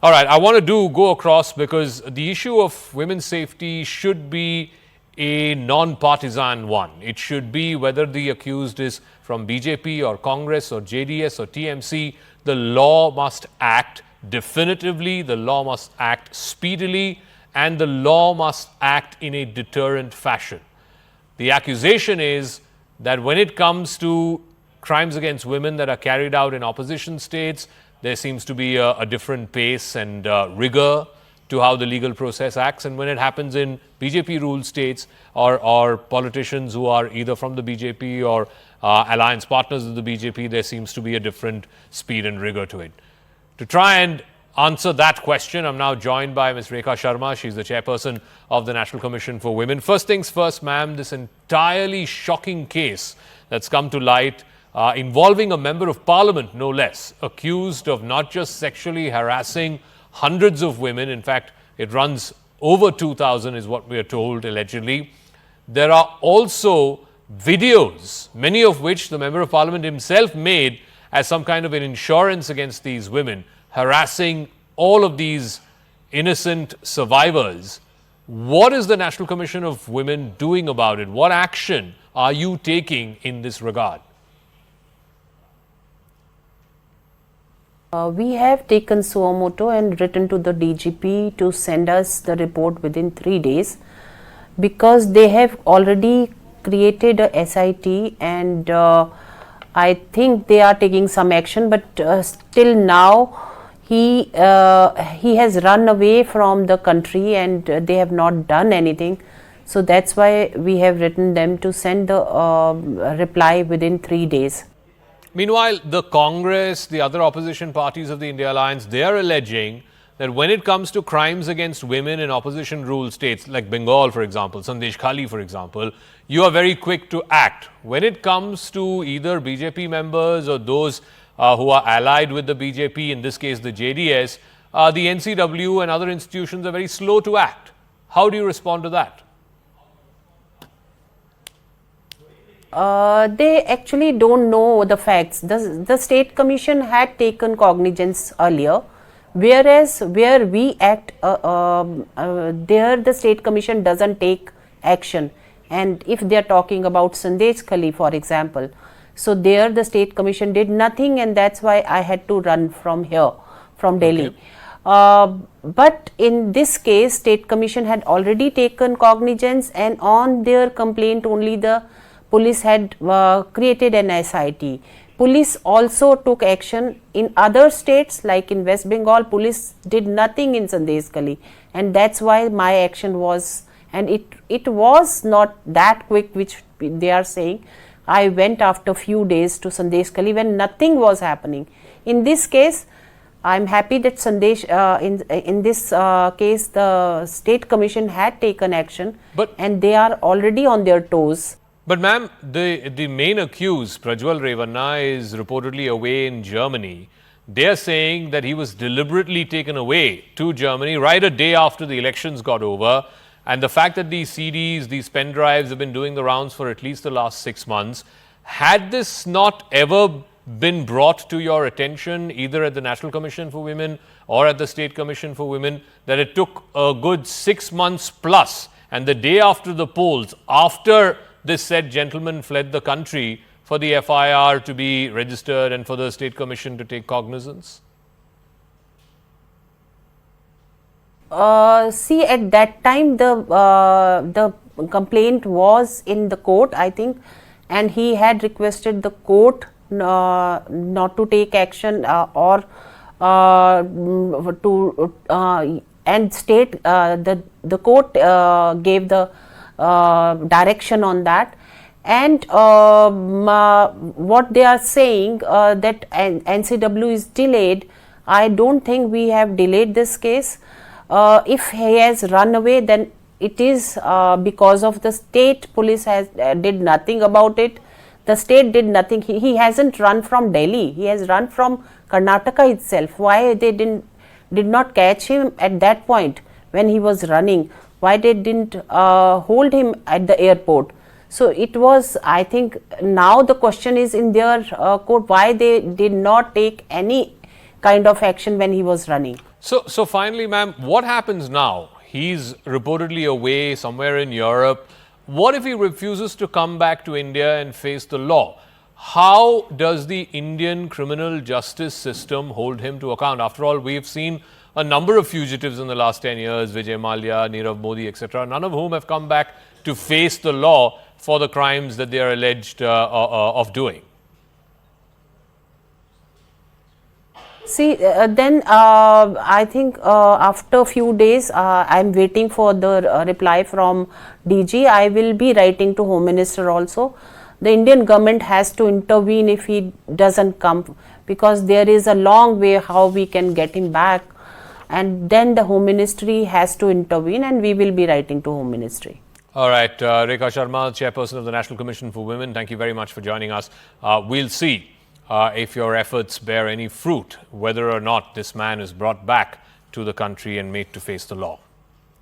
All right, I want to go across because the issue of women's safety should be a non-partisan one. It should be whether the accused is from BJP or Congress or JDS or TMC. The law must act definitively, the law must act speedily, and the law must act in a deterrent fashion. The accusation is that when it comes to crimes against women that are carried out in opposition states, there seems to be a different pace and rigor to how the legal process acts. And when it happens in BJP-ruled states or politicians who are either from the BJP or alliance partners of the BJP, there seems to be a different speed and rigor to it. To try and answer that question, I'm now joined by Ms. Rekha Sharma. She's the chairperson of the National Commission for Women. First things first, ma'am, this entirely shocking case that's come to light involving a member of parliament, no less, accused of not just sexually harassing hundreds of women. In fact, it runs over 2,000 is what we are told, allegedly. There are also videos, many of which the member of parliament himself made as some kind of an insurance against these women, harassing all of these innocent survivors. What is the National Commission of Women doing about it? What action are you taking in this regard? We have taken suo motu and written to the DGP to send us the report within 3 days, because they have already created a SIT and I think they are taking some action, but still now he has run away from the country and they have not done anything. So that's why we have written them to send the reply within 3 days. Meanwhile, the Congress, the other opposition parties of the India Alliance, they are alleging that when it comes to crimes against women in opposition-ruled states, like Bengal, for example, Sandesh Khali, for example, you are very quick to act. When it comes to either BJP members or those who are allied with the BJP, in this case the JDS, the NCW and other institutions are very slow to act. How do you respond to that? They actually don't know the facts. The State Commission had taken cognizance earlier, whereas where we act, there the State Commission doesn't take action. And if they are talking about Sandesh Khali, for example, so there the State Commission did nothing, and that's why I had to run from here, from Delhi. But in this case, State Commission had already taken cognizance, and on their complaint only the police had created an SIT. Police also took action in other states, like in West Bengal. Police did nothing in Sandesh Khali, and that's why my action was, and it was not that quick, which they are saying. I went after a few days to Sandesh Khali when nothing was happening. In this case, I'm happy that Sandesh, in this case, the State Commission had taken action, and they are already on their toes. But ma'am, the main accused, Prajwal Revanna, is reportedly away in Germany. They are saying that he was deliberately taken away to Germany right a day after the elections got over. And the fact that these CDs, these pen drives have been doing the rounds for at least the last 6 months, had this not ever been brought to your attention, either at the National Commission for Women or at the State Commission for Women, that it took a good 6 months plus, and the day after the polls, after this said gentleman fled the country, for the FIR to be registered and for the State Commission to take cognizance? See, at that time the complaint was in the court, I think, and he had requested the court not to take action or to and state the court gave the direction on that. And what they are saying that NCW is delayed, I don't think we have delayed this case. If he has run away, then it is because of the state police has did nothing about it. The state did nothing. He hasn't run from Delhi. He has run from Karnataka itself. Why they did not catch him at that point when he was running? Why they didn't hold him at the airport? So it was, I think, now the question is in their court, why they did not take any kind of action when he was running. So finally, ma'am, what happens now? He's reportedly away somewhere in Europe. What if he refuses to come back to India and face the law? How does the Indian criminal justice system hold him to account? After all, we've seen a number of fugitives in the last 10 years, Vijay Mallya, Nirav Modi, etc., none of whom have come back to face the law for the crimes that they are alleged of doing. See, then I think after a few days, I'm waiting for the reply from DG. I will be writing to Home Minister also. The Indian government has to intervene if he doesn't come, because there is a long way how we can get him back, and then the Home Ministry has to intervene, and we will be writing to Home Ministry. All right, Rekha Sharma, Chairperson of the National Commission for Women, thank you very much for joining us. We'll see if your efforts bear any fruit, whether or not this man is brought back to the country and made to face the law.